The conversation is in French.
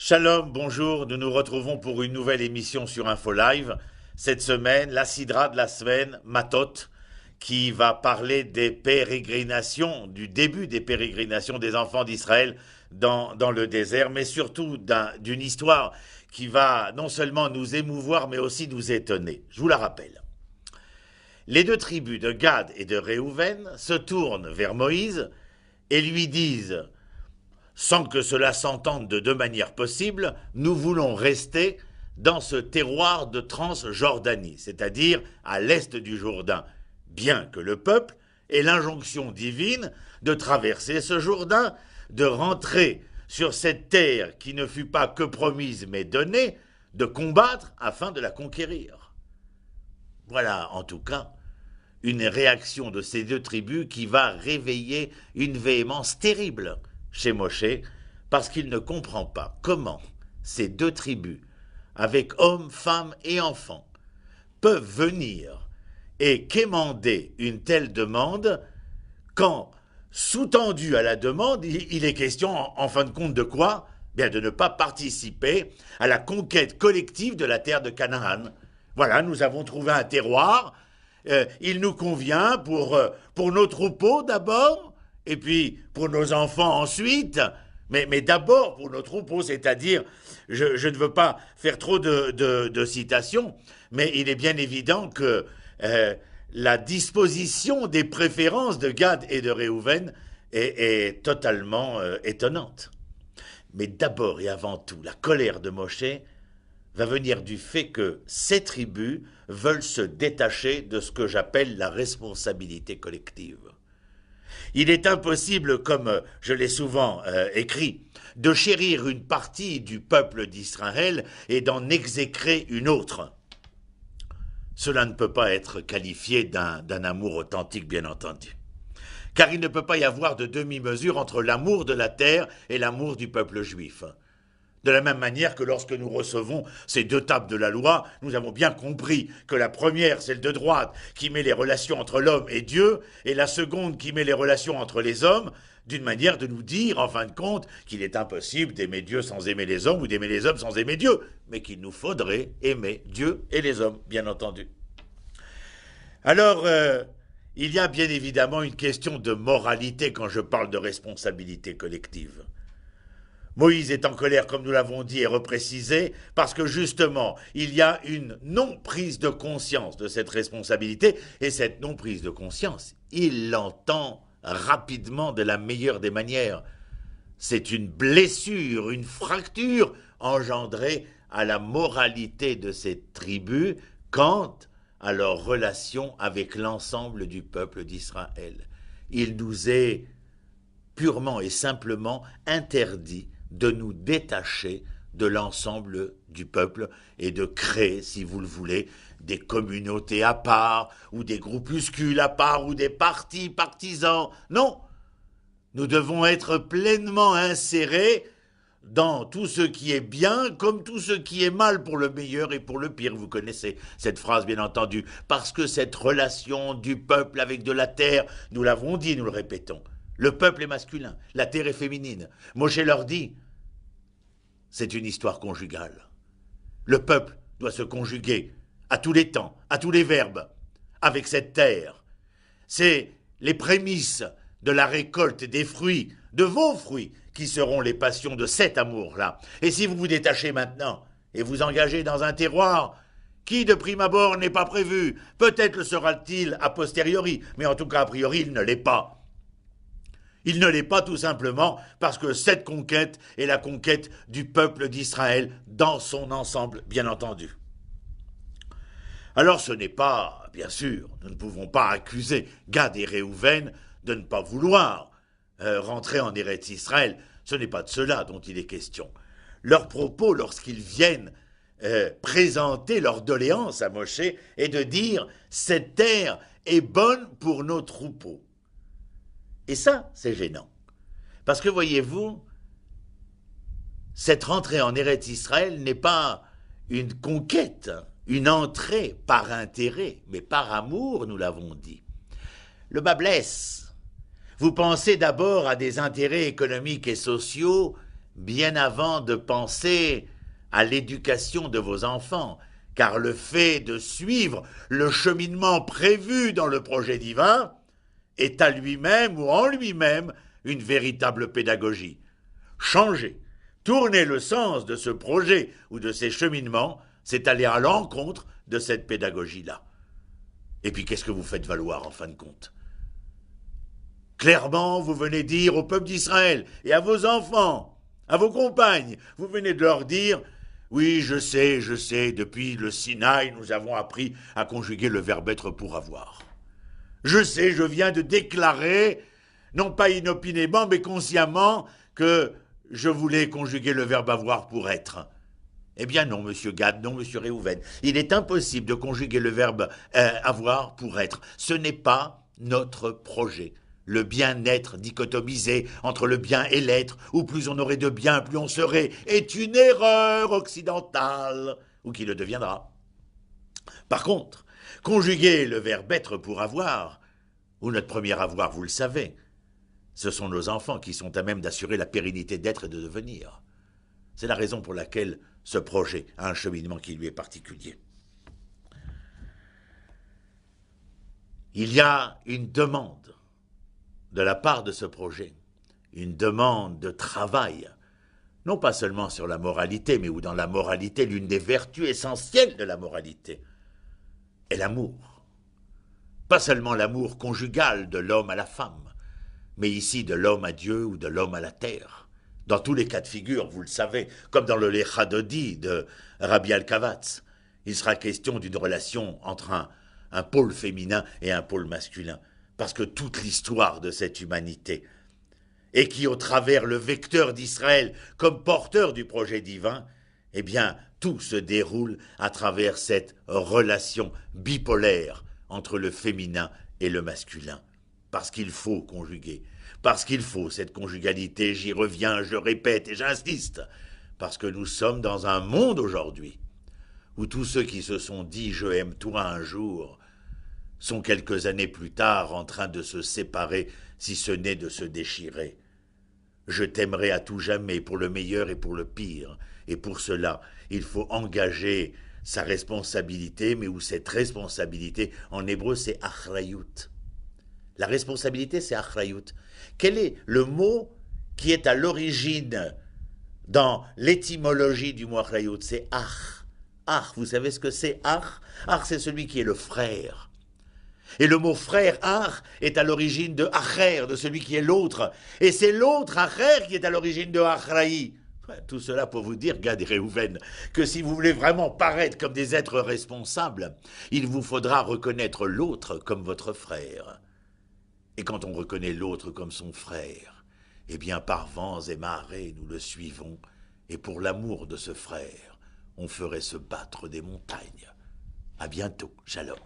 Shalom, bonjour, nous nous retrouvons pour une nouvelle émission sur Info Live. Cette semaine, la sidra de la semaine, Matot, qui va parler des pérégrinations, du début des pérégrinations des enfants d'Israël dans le désert, mais surtout d'une histoire qui va non seulement nous émouvoir, mais aussi nous étonner. Je vous la rappelle. Les deux tribus de Gad et de Réhouven se tournent vers Moïse et lui disent: sans que cela s'entende de deux manières possibles, nous voulons rester dans ce terroir de Transjordanie, c'est-à-dire à l'est du Jourdain, bien que le peuple ait l'injonction divine de traverser ce Jourdain, de rentrer sur cette terre qui ne fut pas que promise mais donnée, de combattre afin de la conquérir. Voilà, en tout cas, une réaction de ces deux tribus qui va réveiller une véhémence terrible chez Moshe, parce qu'il ne comprend pas comment ces deux tribus, avec hommes, femmes et enfants, peuvent venir et quémander une telle demande quand, sous-tendu à la demande, il est question, en fin de compte, de quoi? Bien, de ne pas participer à la conquête collective de la terre de Canaan. Voilà, nous avons trouvé un terroir, il nous convient pour nos troupeaux d'abord, et puis pour nos enfants ensuite, mais d'abord pour nos troupeaux, c'est-à-dire, je ne veux pas faire trop de citations, mais il est bien évident que la disposition des préférences de Gad et de Réhouven est totalement étonnante. Mais d'abord et avant tout, la colère de Moshe va venir du fait que ces tribus veulent se détacher de ce que j'appelle la responsabilité collective. Il est impossible, comme je l'ai souvent écrit, de chérir une partie du peuple d'Israël et d'en exécrer une autre. Cela ne peut pas être qualifié d'un amour authentique, bien entendu. Car il ne peut pas y avoir de demi-mesure entre l'amour de la terre et l'amour du peuple juif. De la même manière que lorsque nous recevons ces deux tables de la loi, nous avons bien compris que la première, celle de droite, qui met les relations entre l'homme et Dieu, et la seconde qui met les relations entre les hommes, d'une manière de nous dire, en fin de compte, qu'il est impossible d'aimer Dieu sans aimer les hommes ou d'aimer les hommes sans aimer Dieu, mais qu'il nous faudrait aimer Dieu et les hommes, bien entendu. Alors, il y a bien évidemment une question de moralité quand je parle de responsabilité collective. Moïse est en colère, comme nous l'avons dit et reprécisé, parce que justement, il y a une non-prise de conscience de cette responsabilité, et cette non-prise de conscience, il l'entend rapidement de la meilleure des manières. C'est une blessure, une fracture engendrée à la moralité de cette tribu quant à leur relation avec l'ensemble du peuple d'Israël. Il nous est purement et simplement interdit de nous détacher de l'ensemble du peuple et de créer, si vous le voulez, des communautés à part, ou des groupuscules à part, ou des partis partisans. Non, nous devons être pleinement insérés dans tout ce qui est bien comme tout ce qui est mal, pour le meilleur et pour le pire. Vous connaissez cette phrase, bien entendu, parce que cette relation du peuple avec de la terre, nous l'avons dit, nous le répétons, le peuple est masculin, la terre est féminine. Moshe leur dit, c'est une histoire conjugale. Le peuple doit se conjuguer à tous les temps, à tous les verbes, avec cette terre. C'est les prémices de la récolte des fruits, de vos fruits, qui seront les passions de cet amour-là. Et si vous vous détachez maintenant et vous engagez dans un terroir qui, de prime abord, n'est pas prévu, peut-être le sera-t-il a posteriori, mais en tout cas, a priori, il ne l'est pas. Il ne l'est pas tout simplement parce que cette conquête est la conquête du peuple d'Israël dans son ensemble, bien entendu. Alors ce n'est pas, bien sûr, nous ne pouvons pas accuser Gad et Réhouven de ne pas vouloir rentrer en Eretz Israël. Ce n'est pas de cela dont il est question. Leurs propos, lorsqu'ils viennent présenter leur doléance à Moshe, est de dire « cette terre est bonne pour nos troupeaux ». Et ça, c'est gênant. Parce que, voyez-vous, cette rentrée en Eretz Israël n'est pas une conquête, une entrée par intérêt, mais par amour, nous l'avons dit. Le bas blesse. Vous pensez d'abord à des intérêts économiques et sociaux bien avant de penser à l'éducation de vos enfants, car le fait de suivre le cheminement prévu dans le projet divin est à lui-même ou en lui-même une véritable pédagogie. Changer, tourner le sens de ce projet ou de ces cheminements, c'est aller à l'encontre de cette pédagogie-là. Et puis qu'est-ce que vous faites valoir en fin de compte? Clairement, vous venez dire au peuple d'Israël et à vos enfants, à vos compagnes, vous venez de leur dire: oui, je sais, depuis le Sinaï, nous avons appris à conjuguer le verbe être pour avoir. Je sais, je viens de déclarer, non pas inopinément, mais consciemment, que je voulais conjuguer le verbe avoir pour être. Eh bien non, monsieur Gad, non, monsieur Réhouven. Il est impossible de conjuguer le verbe avoir pour être. Ce n'est pas notre projet. Le bien-être dichotomisé entre le bien et l'être, où plus on aurait de bien, plus on serait, est une erreur occidentale, ou qui le deviendra. Par contre, conjuguer le verbe être pour avoir, ou notre premier avoir, vous le savez, ce sont nos enfants qui sont à même d'assurer la pérennité d'être et de devenir. C'est la raison pour laquelle ce projet a un cheminement qui lui est particulier. Il y a une demande de la part de ce projet, une demande de travail, non pas seulement sur la moralité, mais où dans la moralité, l'une des vertus essentielles de la moralité est l'amour. Pas seulement l'amour conjugal de l'homme à la femme, mais ici de l'homme à Dieu ou de l'homme à la terre. Dans tous les cas de figure, vous le savez, comme dans le Lecha Dodi de Rabbi Al-Kavatz, il sera question d'une relation entre un pôle féminin et un pôle masculin. Parce que toute l'histoire de cette humanité, et qui au travers le vecteur d'Israël comme porteur du projet divin, eh bien tout se déroule à travers cette relation bipolaire entre le féminin et le masculin. Parce qu'il faut conjuguer, parce qu'il faut cette conjugalité, j'y reviens, je répète et j'insiste, parce que nous sommes dans un monde aujourd'hui où tous ceux qui se sont dit « je aime toi » un jour sont quelques années plus tard en train de se séparer, si ce n'est de se déchirer. Je t'aimerai à tout jamais, pour le meilleur et pour le pire. Et pour cela, il faut engager sa responsabilité, mais où cette responsabilité, en hébreu, c'est achrayut. La responsabilité, c'est achrayut. Quel est le mot qui est à l'origine dans l'étymologie du mot achrayut? C'est ach. Ach, vous savez ce que c'est ach? Ach, c'est celui qui est le frère. Et le mot frère, ach, est à l'origine de acher, de celui qui est l'autre. Et c'est l'autre acher qui est à l'origine de achraï. Tout cela pour vous dire, Gad et Réhouven, que si vous voulez vraiment paraître comme des êtres responsables, il vous faudra reconnaître l'autre comme votre frère. Et quand on reconnaît l'autre comme son frère, eh bien par vents et marées, nous le suivons. Et pour l'amour de ce frère, on ferait se battre des montagnes. À bientôt, shalom.